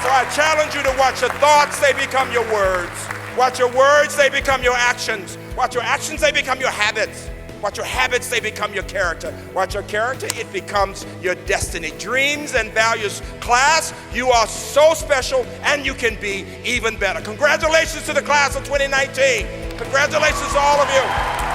So I challenge you to watch your thoughts, they become your words. Watch your words, they become your actions. Watch your actions, they become your habits. Watch your habits, they become your character. Watch your character, it becomes your destiny. Dreams and values. Class, you are so special and you can be even better. Congratulations to the class of 2019. Congratulations to all of you.